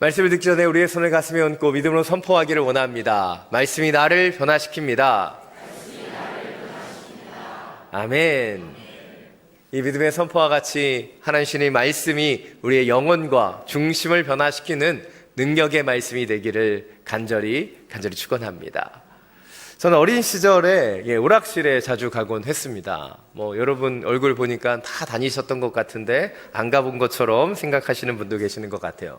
말씀을 듣기 전에 우리의 손을 가슴에 얹고 믿음으로 선포하기를 원합니다. 말씀이 나를 변화시킵니다. 아멘. 이 믿음의 선포와 같이 하나님의 말씀이 우리의 영혼과 중심을 변화시키는 능력의 말씀이 되기를 간절히 축원합니다. 저는 어린 시절에 오락실에 자주 가곤 했습니다. 여러분 얼굴 보니까 다 다니셨던 것 같은데 안 가본 것처럼 생각하시는 분도 계시는 것 같아요.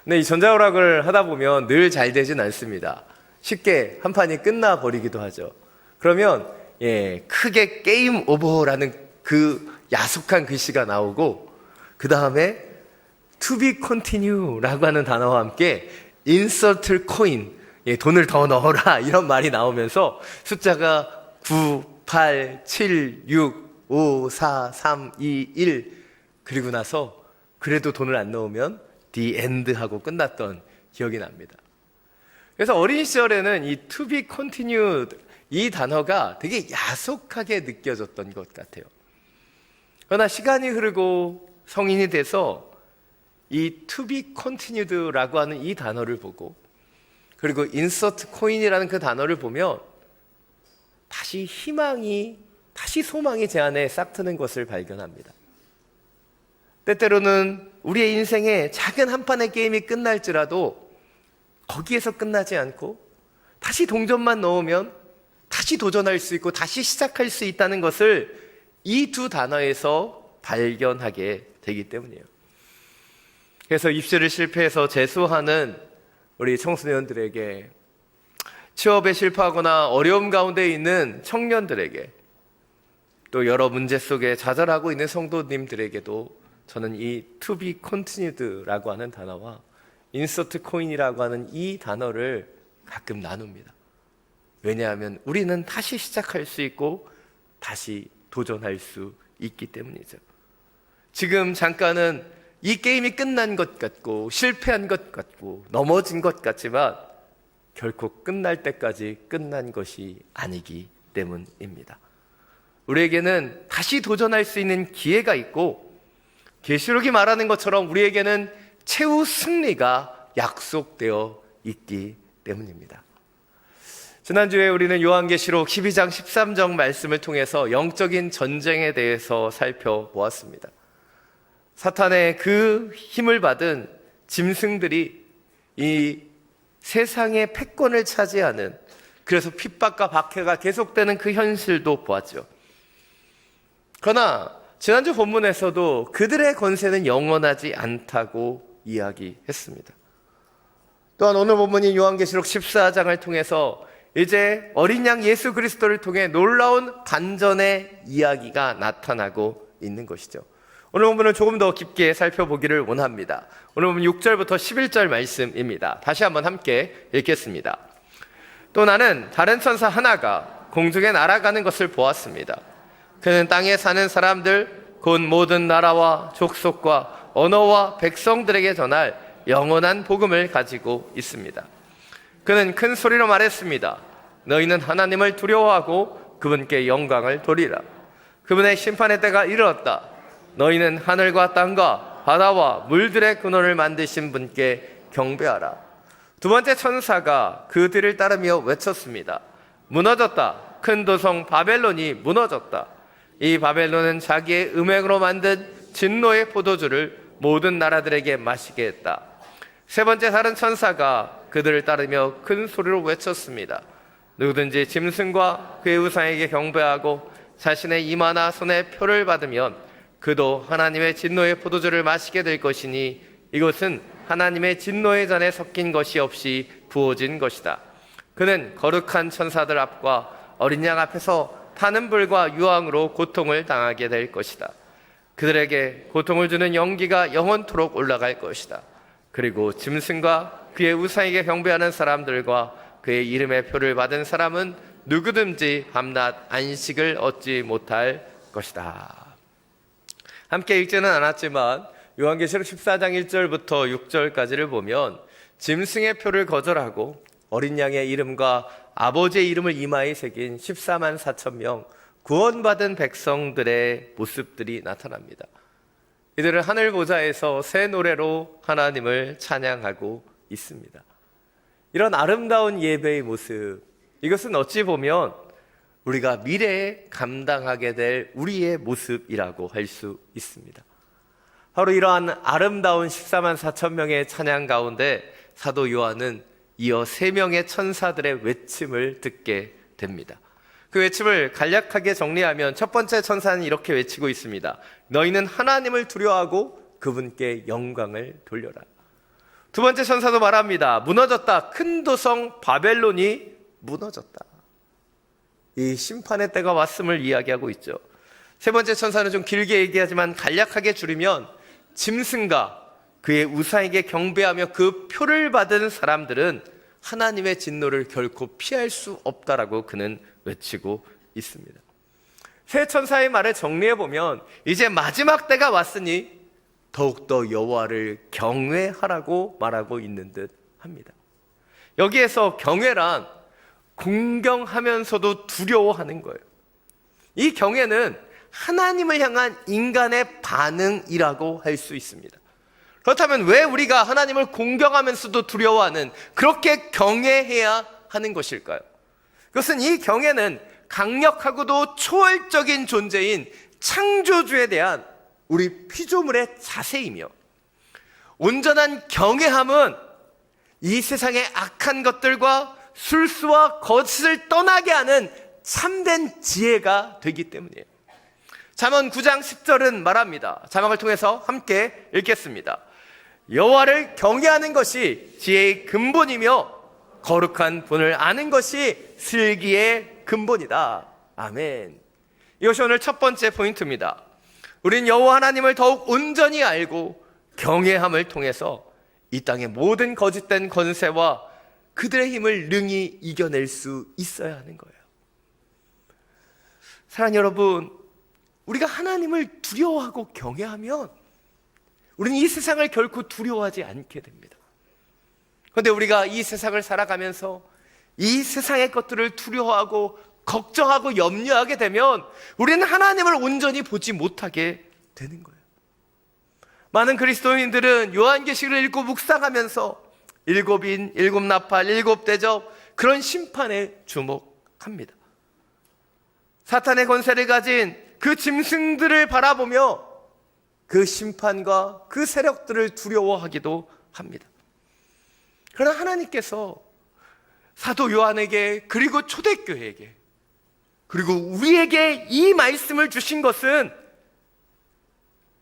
근데 이 전자오락을 하다 보면 늘 잘 되진 않습니다. 쉽게 한 판이 끝나버리기도 하죠. 그러면 크게 게임 오버라는 그 야속한 글씨가 나오고, 그 다음에 to be continue라고 하는 단어와 함께 insert coin, 돈을 더 넣어라, 이런 말이 나오면서 숫자가 9, 8, 7, 6, 5, 4, 3, 2, 1 그리고 나서 그래도 돈을 안 넣으면 the end 하고 끝났던 기억이 납니다. 그래서 어린 시절에는 이 to be continued 이 단어가 되게 야속하게 느껴졌던 것 같아요. 그러나 시간이 흐르고 성인이 돼서 이 to be continued라고 하는 이 단어를 보고, 그리고 insert coin이라는 그 단어를 보면 다시 희망이, 다시 소망이 제 안에 싹트는 것을 발견합니다. 때때로는 우리의 인생에 작은 한 판의 게임이 끝날지라도 거기에서 끝나지 않고 다시 동전만 넣으면 다시 도전할 수 있고 다시 시작할 수 있다는 것을 이 두 단어에서 발견하게 되기 때문이에요. 그래서 입시를 실패해서 재수하는 우리 청소년들에게, 취업에 실패하거나 어려움 가운데 있는 청년들에게, 또 여러 문제 속에 좌절하고 있는 성도님들에게도 저는 이 to be continued라고 하는 단어와 insert coin이라고 하는 이 단어를 가끔 나눕니다. 왜냐하면 우리는 다시 시작할 수 있고 다시 도전할 수 있기 때문이죠. 지금 잠깐은 이 게임이 끝난 것 같고 실패한 것 같고 넘어진 것 같지만 결코 끝날 때까지 끝난 것이 아니기 때문입니다. 우리에게는 다시 도전할 수 있는 기회가 있고, 계시록이 말하는 것처럼 우리에게는 최후 승리가 약속되어 있기 때문입니다. 지난주에 우리는 요한계시록 12장 13절 말씀을 통해서 영적인 전쟁에 대해서 살펴보았습니다. 사탄의 그 힘을 받은 짐승들이 이 세상의 패권을 차지하는, 그래서 핍박과 박해가 계속되는 그 현실도 보았죠. 그러나 지난주 본문에서도 그들의 권세는 영원하지 않다고 이야기했습니다. 또한 오늘 본문인 요한계시록 14장을 통해서 이제 어린 양 예수 그리스도를 통해 놀라운 반전의 이야기가 나타나고 있는 것이죠. 오늘 본문을 조금 더 깊게 살펴보기를 원합니다. 오늘 본문 6절부터 11절 말씀입니다. 다시 한번 함께 읽겠습니다. 또 나는 다른 천사 하나가 공중에 날아가는 것을 보았습니다. 그는 땅에 사는 사람들 곧 모든 나라와 족속과 언어와 백성들에게 전할 영원한 복음을 가지고 있습니다. 그는 큰 소리로 말했습니다. 너희는 하나님을 두려워하고 그분께 영광을 돌리라. 그분의 심판의 때가 이르렀다. 너희는 하늘과 땅과 바다와 물들의 근원을 만드신 분께 경배하라. 두 번째 천사가 그들을 따르며 외쳤습니다. 무너졌다. 큰 도성 바벨론이 무너졌다. 이 바벨론은 자기의 음행으로 만든 진노의 포도주를 모든 나라들에게 마시게 했다. 세 번째 다른 천사가 그들을 따르며 큰 소리로 외쳤습니다. 누구든지 짐승과 그의 우상에게 경배하고 자신의 이마나 손에 표를 받으면 그도 하나님의 진노의 포도주를 마시게 될 것이니 이것은 하나님의 진노의 잔에 섞인 것이 없이 부어진 것이다. 그는 거룩한 천사들 앞과 어린 양 앞에서 타는 불과 유황으로 고통을 당하게 될 것이다. 그들에게 고통을 주는 연기가 영원토록 올라갈 것이다. 그리고 짐승과 그의 우상에게 경배하는 사람들과 그의 이름의 표를 받은 사람은 누구든지 밤낮 안식을 얻지 못할 것이다. 함께 읽지는 않았지만 요한계시록 14장 1절부터 6절까지를 보면 짐승의 표를 거절하고 어린 양의 이름과 아버지의 이름을 이마에 새긴 14만 4천 명 구원받은 백성들의 모습들이 나타납니다. 이들은 하늘 보좌에서 새 노래로 하나님을 찬양하고 있습니다. 이런 아름다운 예배의 모습, 이것은 어찌 보면 우리가 미래에 감당하게 될 우리의 모습이라고 할 수 있습니다. 바로 이러한 아름다운 14만 4천 명의 찬양 가운데 사도 요한은 이어 3명의 천사들의 외침을 듣게 됩니다. 그 외침을 간략하게 정리하면 첫 번째 천사는 이렇게 외치고 있습니다. 너희는 하나님을 두려워하고 그분께 영광을 돌려라. 두 번째 천사도 말합니다. 무너졌다. 큰 도성 바벨론이 무너졌다. 이 심판의 때가 왔음을 이야기하고 있죠. 세 번째 천사는 좀 길게 얘기하지만 간략하게 줄이면 짐승과 그의 우상에게 경배하며 그 표를 받은 사람들은 하나님의 진노를 결코 피할 수 없다라고 그는 외치고 있습니다. 세 천사의 말을 정리해보면 이제 마지막 때가 왔으니 더욱더 여호와를 경외하라고 말하고 있는 듯 합니다. 여기에서 경외란 공경하면서도 두려워하는 거예요. 이 경외는 하나님을 향한 인간의 반응이라고 할 수 있습니다. 그렇다면 왜 우리가 하나님을 공경하면서도 두려워하는, 그렇게 경외해야 하는 것일까요? 그것은 이 경외는 강력하고도 초월적인 존재인 창조주에 대한 우리 피조물의 자세이며, 온전한 경외함은 이 세상의 악한 것들과 술수와 거짓을 떠나게 하는 참된 지혜가 되기 때문이에요. 잠언 9장 10절은 말합니다. 자막을 통해서 함께 읽겠습니다. 여호와를 경외하는 것이 지혜의 근본이며 거룩한 분을 아는 것이 슬기의 근본이다. 아멘. 이것이 오늘 첫 번째 포인트입니다. 우린 여호와 하나님을 더욱 온전히 알고 경외함을 통해서 이 땅의 모든 거짓된 권세와 그들의 힘을 능히 이겨낼 수 있어야 하는 거예요. 사랑하는 여러분, 우리가 하나님을 두려워하고 경외하면 우리는 이 세상을 결코 두려워하지 않게 됩니다. 그런데 우리가 이 세상을 살아가면서 이 세상의 것들을 두려워하고 걱정하고 염려하게 되면 우리는 하나님을 온전히 보지 못하게 되는 거예요. 많은 그리스도인들은 요한계시를 읽고 묵상하면서 7인, 7나팔, 7대접, 그런 심판에 주목합니다. 사탄의 권세를 가진 그 짐승들을 바라보며 그 심판과 그 세력들을 두려워하기도 합니다. 그러나 하나님께서 사도 요한에게, 그리고 초대교회에게, 그리고 우리에게 이 말씀을 주신 것은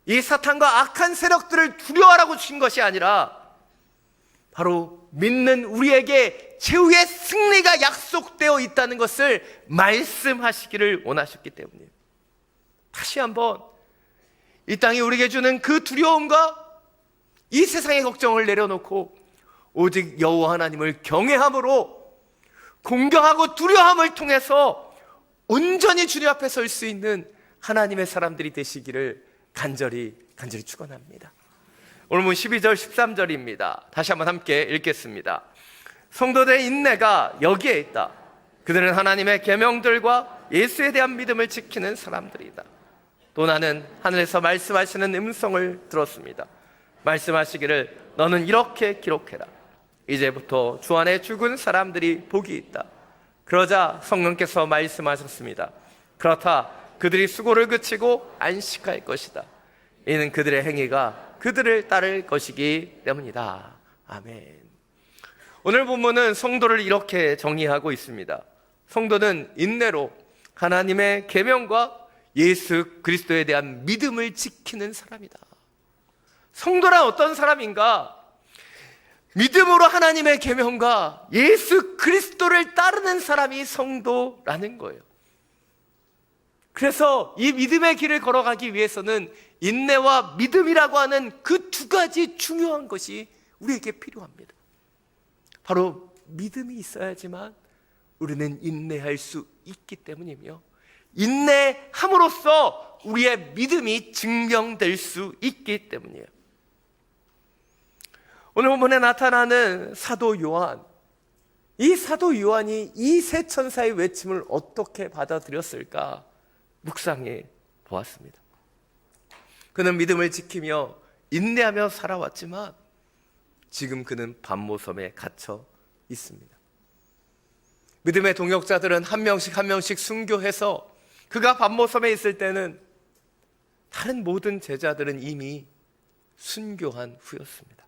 이 사탄과 악한 세력들을 두려워하라고 주신 것이 아니라 바로 믿는 우리에게 최후의 승리가 약속되어 있다는 것을 말씀하시기를 원하셨기 때문이에요. 다시 한번 이 땅이 우리에게 주는 그 두려움과 이 세상의 걱정을 내려놓고 오직 여호와 하나님을 경외함으로 공경하고 두려움을 통해서 온전히 주님 앞에 설 수 있는 하나님의 사람들이 되시기를 간절히 축원합니다. 오늘 본 12절 13절입니다. 다시 한번 함께 읽겠습니다. 성도들의 인내가 여기에 있다. 그들은 하나님의 계명들과 예수에 대한 믿음을 지키는 사람들이다. 또 나는 하늘에서 말씀하시는 음성을 들었습니다. 말씀하시기를 너는 이렇게 기록해라. 이제부터 주 안에 죽은 사람들이 복이 있다. 그러자 성령께서 말씀하셨습니다. 그렇다. 그들이 수고를 그치고 안식할 것이다. 이는 그들의 행위가 그들을 따를 것이기 때문이다. 아멘. 오늘 본문은 성도를 이렇게 정의하고 있습니다. 성도는 인내로 하나님의 계명과 예수 그리스도에 대한 믿음을 지키는 사람이다. 성도란 어떤 사람인가? 믿음으로 하나님의 계명과 예수 그리스도를 따르는 사람이 성도라는 거예요. 그래서 이 믿음의 길을 걸어가기 위해서는 인내와 믿음이라고 하는 그 두 가지 중요한 것이 우리에게 필요합니다. 바로 믿음이 있어야지만 우리는 인내할 수 있기 때문이며, 인내함으로써 우리의 믿음이 증명될 수 있기 때문이에요. 오늘 본문에 나타나는 사도 요한, 이 사도 요한이 이 세 천사의 외침을 어떻게 받아들였을까 묵상해 보았습니다. 그는 믿음을 지키며 인내하며 살아왔지만 지금 그는 반모섬에 갇혀 있습니다. 믿음의 동역자들은 한 명씩 한 명씩 순교해서 그가 반모섬에 있을 때는 다른 모든 제자들은 이미 순교한 후였습니다.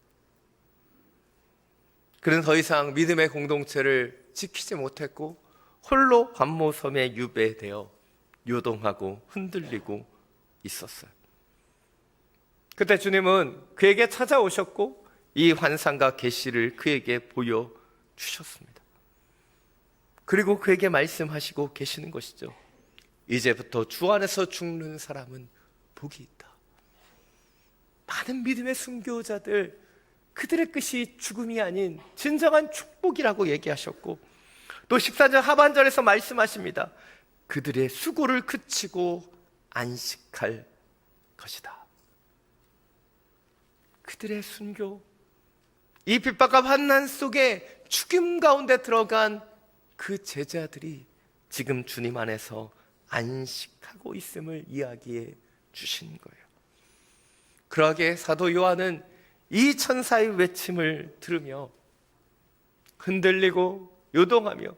그는 더 이상 믿음의 공동체를 지키지 못했고 홀로 반모섬에 유배되어 요동하고 흔들리고 있었어요. 그때 주님은 그에게 찾아오셨고 이 환상과 계시를 그에게 보여주셨습니다. 그리고 그에게 말씀하시고 계시는 것이죠. 이제부터 주 안에서 죽는 사람은 복이 있다. 많은 믿음의 순교자들, 그들의 끝이 죽음이 아닌 진정한 축복이라고 얘기하셨고, 또 14절 하반절에서 말씀하십니다. 그들의 수고를 그치고 안식할 것이다. 그들의 순교, 이 핍박과 환난 속에 죽음 가운데 들어간 그 제자들이 지금 주님 안에서 안식하고 있음을 이야기해 주신 거예요. 그러하게 사도 요한은 이 천사의 외침을 들으며 흔들리고 요동하며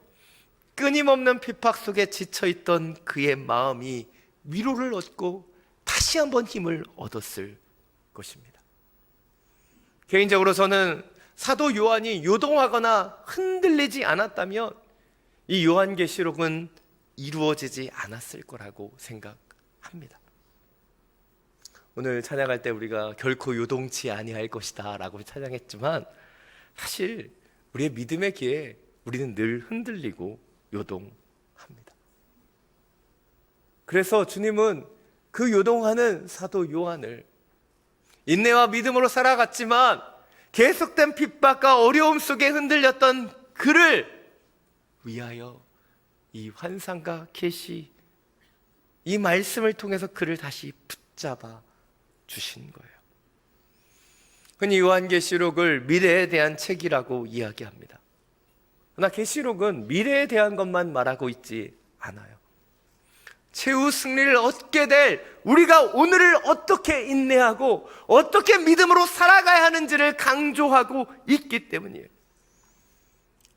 끊임없는 핍박 속에 지쳐있던 그의 마음이 위로를 얻고 다시 한번 힘을 얻었을 것입니다. 개인적으로 저는 사도 요한이 요동하거나 흔들리지 않았다면 이 요한계시록은 이루어지지 않았을 거라고 생각합니다. 오늘 찬양할 때 우리가 결코 요동치 아니할 것이다 라고 찬양했지만 사실 우리의 믿음의 길에 우리는 늘 흔들리고 요동합니다. 그래서 주님은 그 요동하는 사도 요한을 인내와 믿음으로 살아갔지만 계속된 핍박과 어려움 속에 흔들렸던 그를 위하여 이 환상과 계시, 이 말씀을 통해서 그를 다시 붙잡아 주신 거예요. 흔히 요한계시록을 미래에 대한 책이라고 이야기합니다. 그러나 계시록은 미래에 대한 것만 말하고 있지 않아요. 최후 승리를 얻게 될 우리가 오늘을 어떻게 인내하고 어떻게 믿음으로 살아가야 하는지를 강조하고 있기 때문이에요.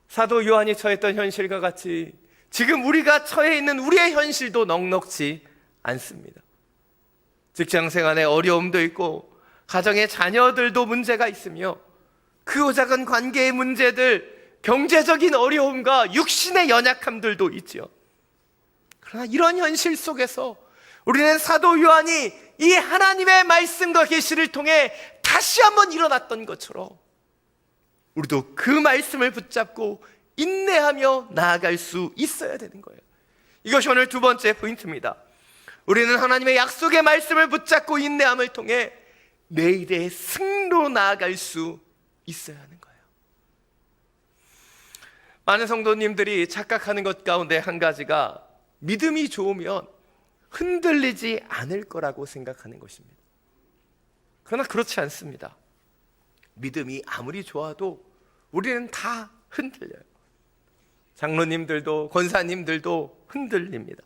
사도 요한이 처했던 현실과 같이 지금 우리가 처해 있는 우리의 현실도 넉넉지 않습니다. 직장생활에 어려움도 있고 가정의 자녀들도 문제가 있으며 크고 작은 관계의 문제들, 경제적인 어려움과 육신의 연약함들도 있죠. 그러나 이런 현실 속에서 우리는 사도 요한이 이 하나님의 말씀과 계시를 통해 다시 한번 일어났던 것처럼 우리도 그 말씀을 붙잡고 인내하며 나아갈 수 있어야 되는 거예요. 이것이 오늘 두 번째 포인트입니다. 우리는 하나님의 약속의 말씀을 붙잡고 인내함을 통해 내일의 승로 나아갈 수 있어야 하는 거예요. 많은 성도님들이 착각하는 것 가운데 한 가지가 믿음이 좋으면 흔들리지 않을 거라고 생각하는 것입니다. 그러나 그렇지 않습니다. 믿음이 아무리 좋아도 우리는 다 흔들려요. 장로님들도 권사님들도 흔들립니다.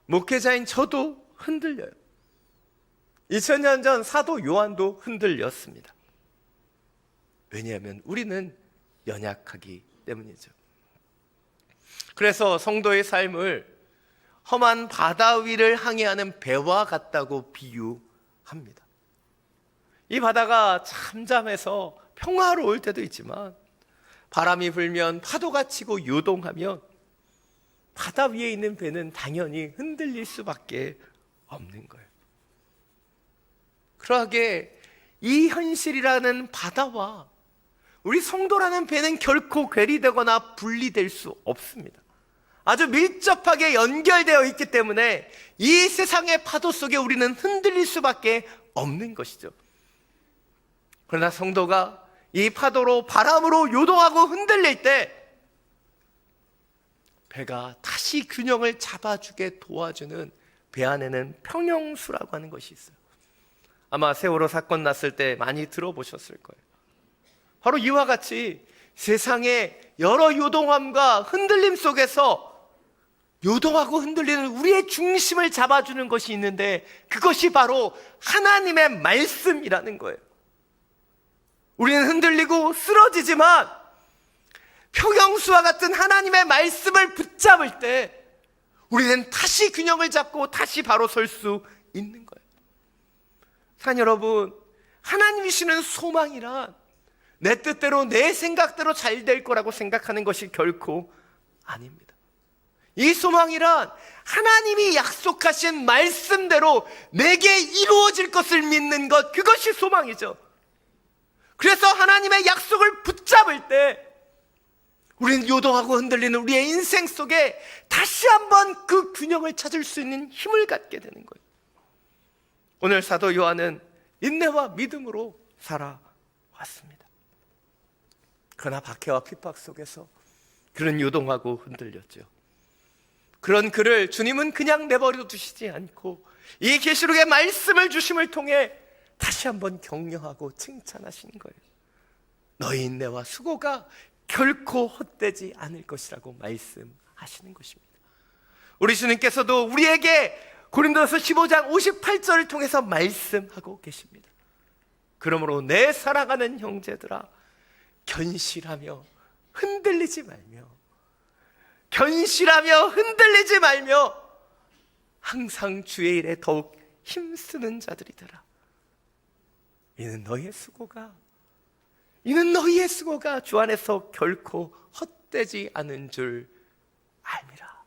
목회자인 저도 흔들려요. 2000년 전 사도 요한도 흔들렸습니다. 왜냐하면 우리는 연약하기 때문이죠. 그래서 성도의 삶을 험한 바다 위를 항해하는 배와 같다고 비유합니다. 이 바다가 잠잠해서 평화로울 때도 있지만 바람이 불면 파도가 치고 요동하면 바다 위에 있는 배는 당연히 흔들릴 수밖에 없는 거예요. 그러하게 이 현실이라는 바다와 우리 성도라는 배는 결코 괴리되거나 분리될 수 없습니다. 아주 밀접하게 연결되어 있기 때문에 이 세상의 파도 속에 우리는 흔들릴 수밖에 없는 것이죠. 그러나 성도가 이 파도로 바람으로 요동하고 흔들릴 때 배가 다시 균형을 잡아주게 도와주는 배 안에는 평형수라고 하는 것이 있어요. 아마 세월호 사건 났을 때 많이 들어보셨을 거예요. 바로 이와 같이 세상의 여러 요동함과 흔들림 속에서 요동하고 흔들리는 우리의 중심을 잡아주는 것이 있는데 그것이 바로 하나님의 말씀이라는 거예요. 우리는 흔들리고 쓰러지지만 표경수와 같은 하나님의 말씀을 붙잡을 때 우리는 다시 균형을 잡고 다시 바로 설 수 있는 거예요. 사랑하는 여러분, 하나님이 주시는 소망이란 내 뜻대로 내 생각대로 잘 될 거라고 생각하는 것이 결코 아닙니다. 이 소망이란 하나님이 약속하신 말씀대로 내게 이루어질 것을 믿는 것, 그것이 소망이죠. 그래서 하나님의 약속을 붙잡을 때 우리는 요동하고 흔들리는 우리의 인생 속에 다시 한번 그 균형을 찾을 수 있는 힘을 갖게 되는 거예요. 오늘 사도 요한은 인내와 믿음으로 살아왔습니다. 그러나 박해와 핍박 속에서 그는 요동하고 흔들렸죠. 그런 그를 주님은 그냥 내버려 두시지 않고 이 계시록의 말씀을 주심을 통해 다시 한번 격려하고 칭찬하시는 거예요. 너희 인내와 수고가 결코 헛되지 않을 것이라고 말씀하시는 것입니다. 우리 주님께서도 우리에게 고린도서 15장 58절을 통해서 말씀하고 계십니다. 그러므로 내 사랑하는 형제들아, 견실하며 흔들리지 말며, 견실하며 흔들리지 말며 항상 주의 일에 더욱 힘쓰는 자들이더라. 이는 너희의 수고가 주 안에서 결코 헛되지 않은 줄 알미라.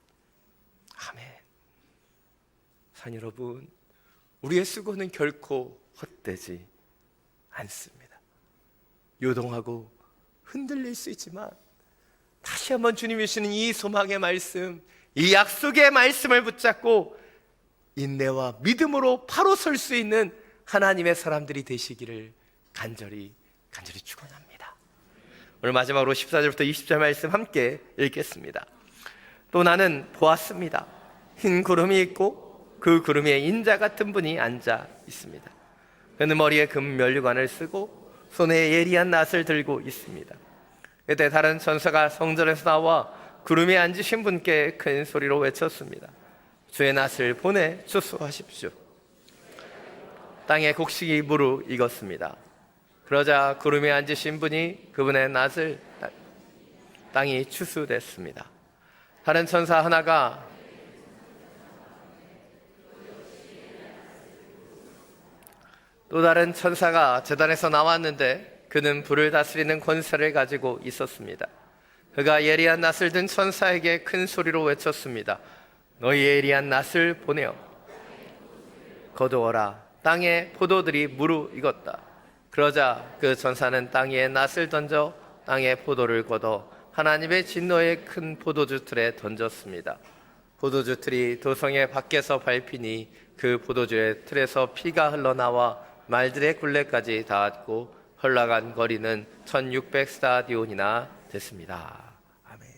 아멘. 산 여러분, 우리의 수고는 결코 헛되지 않습니다. 요동하고 흔들릴 수 있지만 다시 한번 주님이 주시는 이 소망의 말씀, 이 약속의 말씀을 붙잡고 인내와 믿음으로 바로 설 수 있는 하나님의 사람들이 되시기를 간절히 축원합니다. 오늘 마지막으로 14절부터 20절 말씀 함께 읽겠습니다. 또 나는 보았습니다. 흰 구름이 있고 그 구름 위에 인자 같은 분이 앉아 있습니다. 그는 머리에 금 면류관을 쓰고 손에 예리한 낫을 들고 있습니다. 그때 다른 천사가 성전에서 나와 구름 위에 앉으신 분께 큰 소리로 외쳤습니다. 주의 낫을 보내 추수하십시오. 땅에 곡식이 무르익었습니다. 그러자 구름 위에 앉으신 분이 그분의 낫을 땅이 추수됐습니다. 다른 천사 하나가 또 다른 천사가 제단에서 나왔는데 그는 불을 다스리는 권세를 가지고 있었습니다. 그가 예리한 낫을 든 천사에게 큰 소리로 외쳤습니다. 너희 예리한 낫을 보내어 거두어라. 땅에 포도들이 무르익었다. 그러자 그 천사는 땅 위에 낫을 던져 땅에 포도를 걷어 하나님의 진노의 큰 포도주 틀에 던졌습니다. 포도주 틀이 도성의 밖에서 밟히니 그 포도주의 틀에서 피가 흘러나와 말들의 굴레까지 닿았고 흘러간 거리는 1600스타디온이나 됐습니다. 아멘.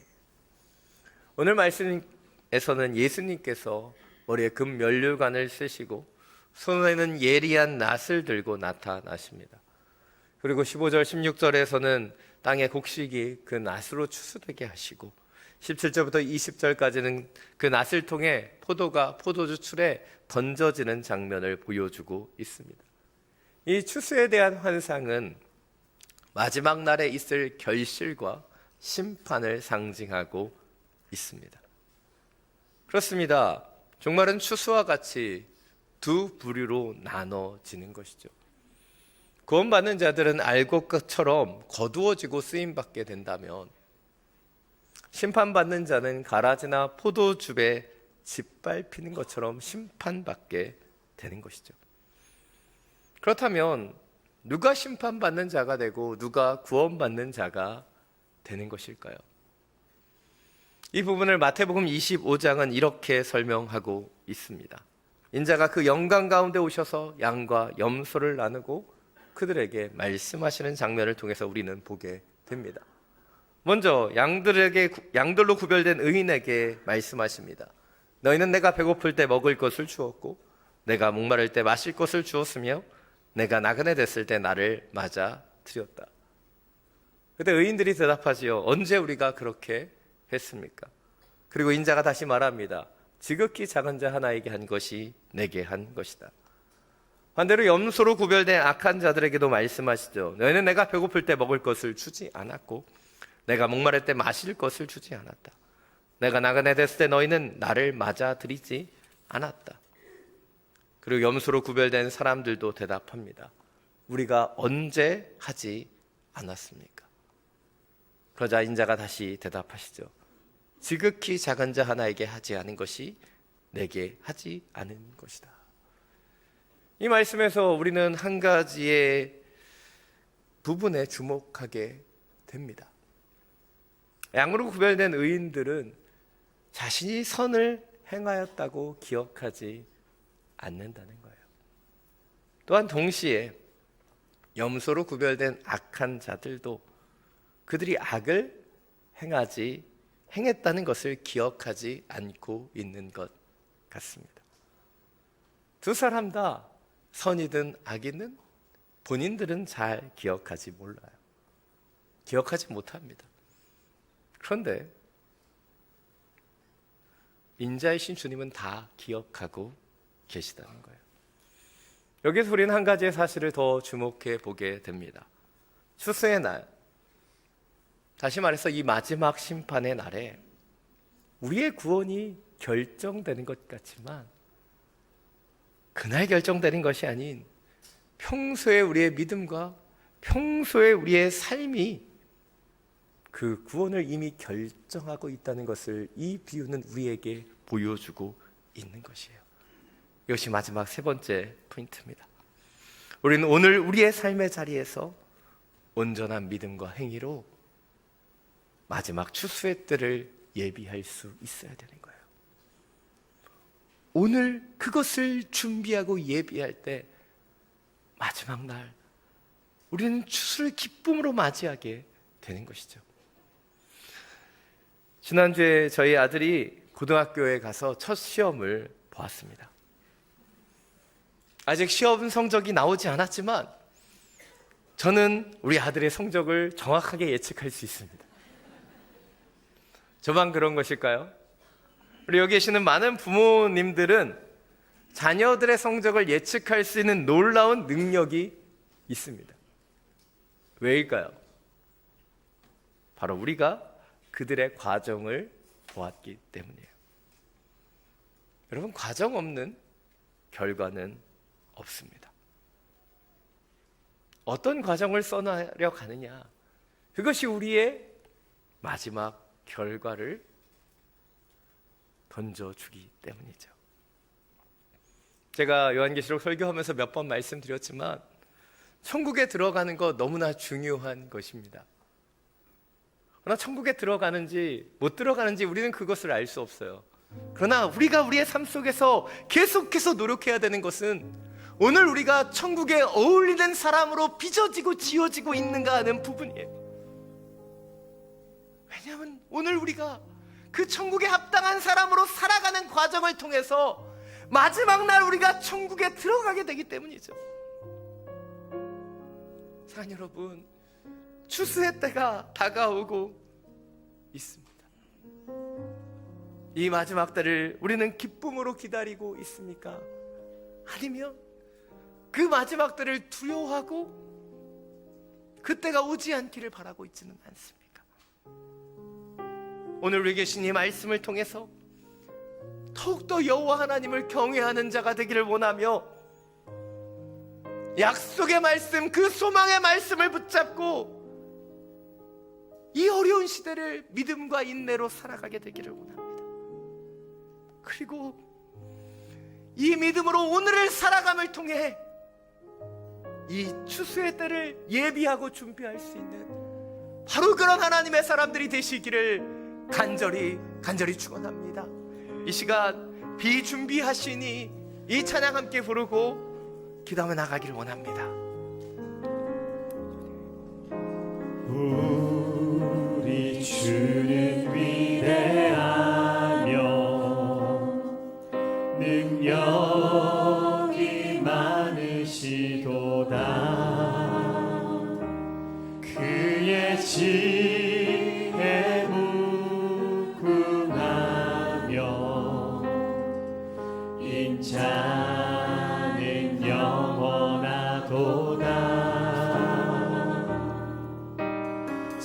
오늘 말씀에서는 예수님께서 머리에 금 면류관을 쓰시고 손에는 예리한 낫을 들고 나타나십니다. 그리고 15절 16절에서는 땅의 곡식이 그 낫으로 추수되게 하시고 17절부터 20절까지는 그 낫을 통해 포도가 포도주 틀에 던져지는 장면을 보여주고 있습니다. 이 추수에 대한 환상은 마지막 날에 있을 결실과 심판을 상징하고 있습니다. 그렇습니다. 종말은 추수와 같이 두 부류로 나눠지는 것이죠. 구원받는 자들은 알고 것처럼 거두어지고 쓰임받게 된다면 심판받는 자는 가라지나 포도즙에 짓밟히는 것처럼 심판받게 되는 것이죠. 그렇다면 누가 심판받는 자가 되고 누가 구원받는 자가 되는 것일까요? 이 부분을 마태복음 25장은 이렇게 설명하고 있습니다. 인자가 그 영광 가운데 오셔서 양과 염소를 나누고 그들에게 말씀하시는 장면을 통해서 우리는 보게 됩니다. 먼저 양들로 구별된 의인에게 말씀하십니다. 너희는 내가 배고플 때 먹을 것을 주었고 내가 목마를 때 마실 것을 주었으며 내가 나그네 됐을 때 나를 맞아 드렸다. 그때 의인들이 대답하지요. 언제 우리가 그렇게 했습니까? 그리고 인자가 다시 말합니다. 지극히 작은 자 하나에게 한 것이 내게 한 것이다. 반대로 염소로 구별된 악한 자들에게도 말씀하시죠. 너희는 내가 배고플 때 먹을 것을 주지 않았고 내가 목마를 때 마실 것을 주지 않았다. 내가 나그네 됐을 때 너희는 나를 맞아들이지 않았다. 그리고 염소로 구별된 사람들도 대답합니다. 우리가 언제 하지 않았습니까? 그러자 인자가 다시 대답하시죠. 지극히 작은 자 하나에게 하지 않은 것이 내게 하지 않은 것이다. 이 말씀에서 우리는 한 가지의 부분에 주목하게 됩니다. 양으로 구별된 의인들은 자신이 선을 행하였다고 기억하지 않는다는 거예요. 또한 동시에 염소로 구별된 악한 자들도 그들이 악을 행했다는 것을 기억하지 않고 있는 것 같습니다. 두 사람 다 선이든 악이든 본인들은 잘 기억하지 몰라요. 기억하지 못합니다. 그런데 인자이신 주님은 다 기억하고 계시다는 거예요. 여기서 우리는 한 가지의 사실을 더 주목해 보게 됩니다. 추수의 날, 다시 말해서 이 마지막 심판의 날에 우리의 구원이 결정되는 것 같지만 그날 결정되는 것이 아닌 평소에 우리의 믿음과 평소에 우리의 삶이 그 구원을 이미 결정하고 있다는 것을 이 비유는 우리에게 보여주고 있는 것이에요. 이것이 마지막 세 번째 포인트입니다. 우리는 오늘 우리의 삶의 자리에서 온전한 믿음과 행위로 마지막 추수의 때를 예비할 수 있어야 되는 거예요. 오늘 그것을 준비하고 예비할 때 마지막 날 우리는 추수를 기쁨으로 맞이하게 되는 것이죠. 지난주에 저희 아들이 고등학교에 가서 첫 시험을 보았습니다. 아직 시험 성적이 나오지 않았지만 저는 우리 아들의 성적을 정확하게 예측할 수 있습니다. 저만 그런 것일까요? 우리 여기 계시는 많은 부모님들은 자녀들의 성적을 예측할 수 있는 놀라운 능력이 있습니다. 왜일까요? 바로 우리가 그들의 과정을 보았기 때문이에요. 여러분, 과정 없는 결과는 없습니다. 어떤 과정을 써나려 가느냐, 그것이 우리의 마지막 결과를 던져주기 때문이죠. 제가 요한계시록 설교하면서 몇 번 말씀드렸지만 천국에 들어가는 것 너무나 중요한 것입니다. 그러나 천국에 들어가는지 못 들어가는지 우리는 그것을 알 수 없어요. 그러나 우리가 우리의 삶 속에서 계속해서 노력해야 되는 것은 오늘 우리가 천국에 어울리는 사람으로 빚어지고 지어지고 있는가 하는 부분이에요. 왜냐하면 오늘 우리가 그 천국에 합당한 사람으로 살아가는 과정을 통해서 마지막 날 우리가 천국에 들어가게 되기 때문이죠. 사랑하는 여러분, 추수의 때가 다가오고 있습니다. 이 마지막 때를 우리는 기쁨으로 기다리고 있습니까? 아니면 그 마지막 때를 두려워하고 그때가 오지 않기를 바라고 있지는 않습니까? 오늘 우리 계신 이 말씀을 통해서 더욱더 여호와 하나님을 경외하는 자가 되기를 원하며 약속의 말씀, 그 소망의 말씀을 붙잡고 이 어려운 시대를 믿음과 인내로 살아가게 되기를 원합니다. 그리고 이 믿음으로 오늘을 살아감을 통해 이 추수의 때를 예비하고 준비할 수 있는 바로 그런 하나님의 사람들이 되시기를 간절히 축원합니다. 이 시간 비준비하시니 이 찬양 함께 부르고 기도하며 나가기를 원합니다. 우리 주는 위대하며 능력이 많으시도다. 그의 지혜 무궁하니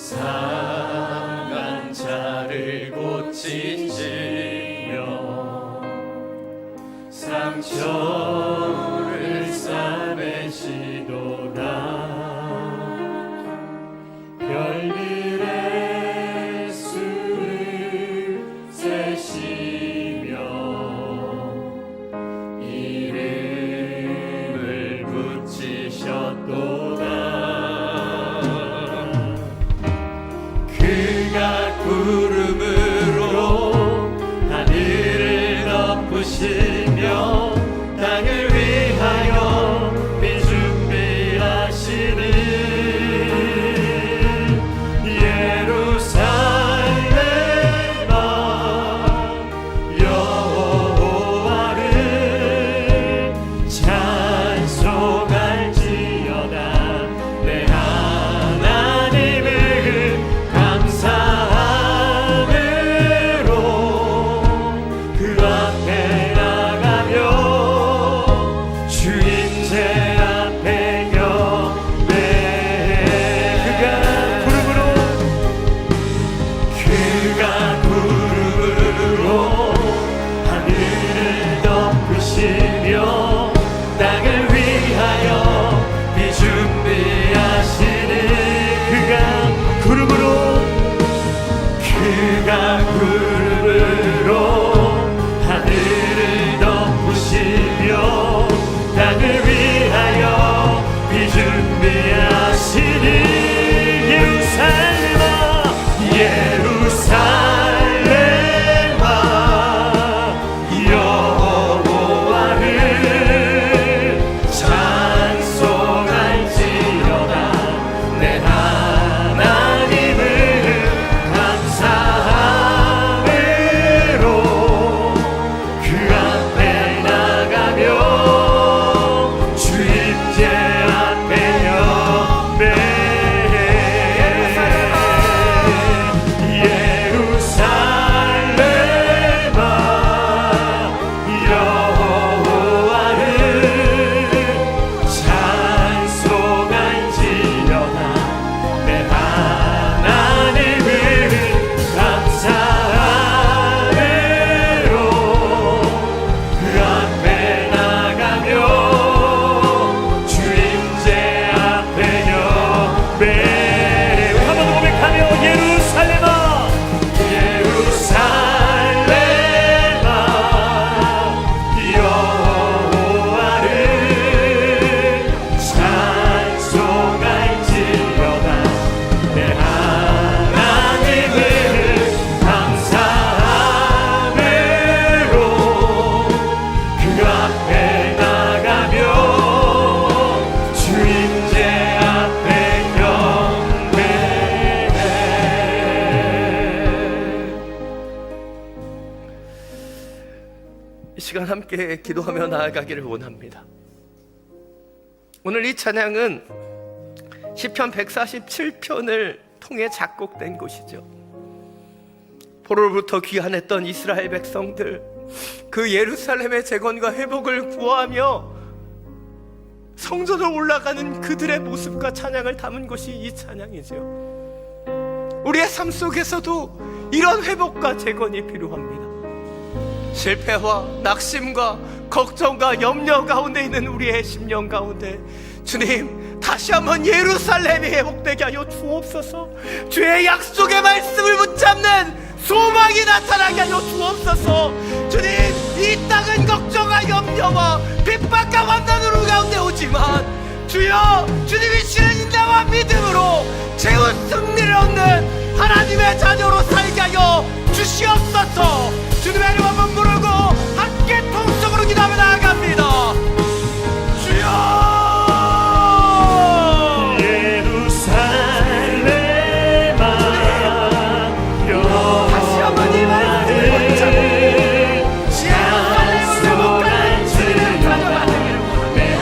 상한 자를 고치시며 상처를 싸매시도다. 별들의 수를 세시며 이름을 붙이셨도다. 그가 구름으로 하늘을 덮으시며 땅을 위하여 비 준비하시는 예루살렘아 여호와를 찬송할지어다. 내 하나님을 감사함으로 그 앞에 나가며 주인제 앞에 경배해. 그가 구름으로 하늘을 덮으시며 땅을 위하여 비 준비하시는 그가 구름으로 하늘을 덮으시며 땅을 위하여 비 준비하시는 예루살렘아 여호와를 찬송할지어다. 내 하나님을 감사함으로 그 앞에 나가며 주인제 앞에 경배해. 예루살렘아 여호와를 찬송할지어다. 내 하나님을 감사함으로 그 앞에 나가며 주인제 앞에 경배해. 우리 한번 더 고백하며 예루살렘아 여호와를 찬송할지어다. 내 하나님을 감사함으로 그 앞에 나가며 주인제 앞에 경배해. 이 시간 함께 기도하며 나아가기를 원합니다. 오늘 이 찬양은 시편 147편을 통해 작곡된 것이죠. 포로로부터 귀환했던 이스라엘 백성들, 그 예루살렘의 재건과 회복을 구하며 성전으로 올라가는 그들의 모습과 찬양을 담은 것이 이 찬양이죠. 우리의 삶 속에서도 이런 회복과 재건이 필요합니다. 실패와 낙심과 걱정과 염려 가운데 있는 우리의 심령 가운데 주님, 다시 한번 예루살렘이 회복되게 하여 주옵소서. 주의 약속의 말씀을 붙잡는 소망이 나타나게 하여 주옵소서. 주님, 이 땅은 걱정과 염려와 핍박과 환난으로 가운데 오지만 주여, 주님이 주시는 인내와 믿음으로 최후 승리를 얻는 하나님의 자녀로 살게 하여 주시옵소서. 주님의 이름 한번 부르고 함께 통성으로 기도하며 나아갑니다. 주여, 다시 한번 이 말씀을 붙잡고 예루살렘을 회복하는 주님을 가져가기를 원합니다.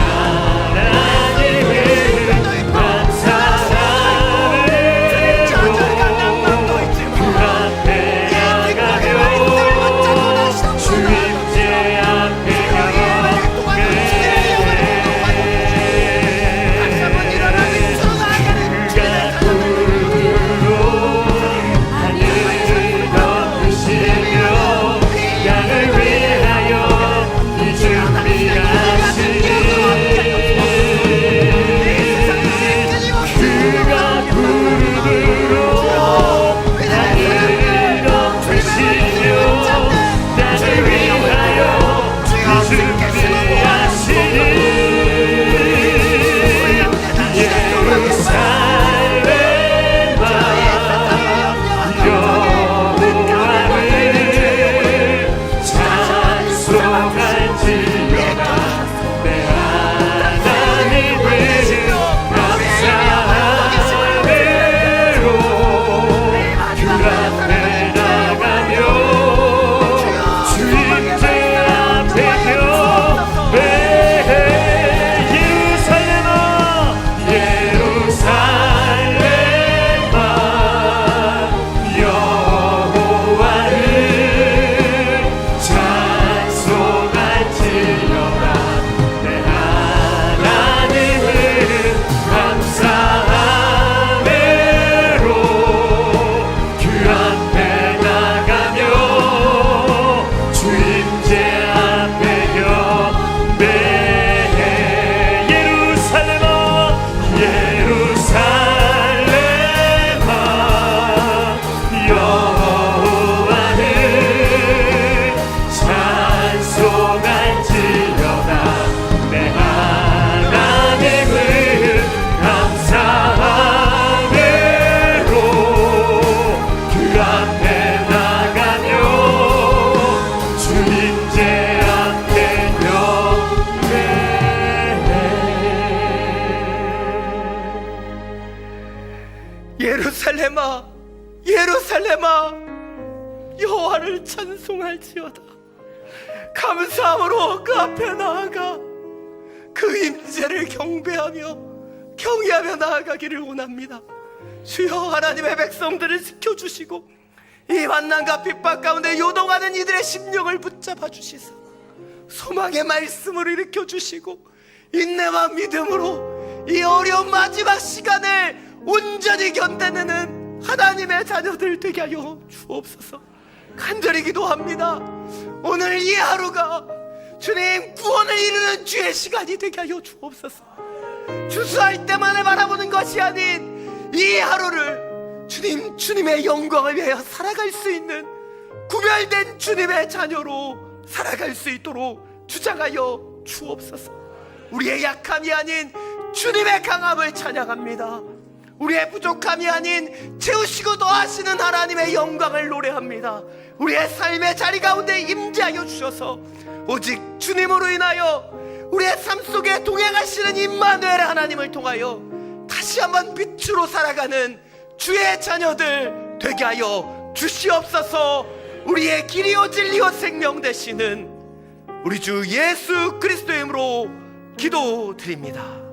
예루살렘아 여호와를 찬송할지어다. 감사함으로 그 앞에 나아가 그 임재를 경외하며 나아가기를 원합니다. 주여, 하나님의 백성들을 지켜주시고 이 환난과 핍박 가운데 요동하는 이들의 심령을 붙잡아 주시사 소망의 말씀을 일으켜 주시고 인내와 믿음으로 이 어려운 마지막 시간을 온전히 견뎌내는 하나님의 자녀들 되게 하여 주옵소서. 간절히 기도합니다. 오늘 이 하루가 주님 구원을 이루는 주의 시간이 되게 하여 주옵소서. 주수할 때만을 바라보는 것이 아닌 이 하루를 주님의 영광을 위하여 살아갈 수 있는 구별된 주님의 자녀로 살아갈 수 있도록 주장하여 주옵소서. 우리의 약함이 아닌 주님의 강함을 찬양합니다. 우리의 부족함이 아닌 채우시고 더하시는 하나님의 영광을 노래합니다. 우리의 삶의 자리 가운데 임재하여 주셔서 오직 주님으로 인하여 우리의 삶 속에 동행하시는 임마누엘 하나님을 통하여 다시 한번 빛으로 살아가는 주의 자녀들 되게 하여 주시옵소서. 우리의 길이요 진리요 생명 되시는 우리 주 예수 그리스도의 이름으로 기도드립니다.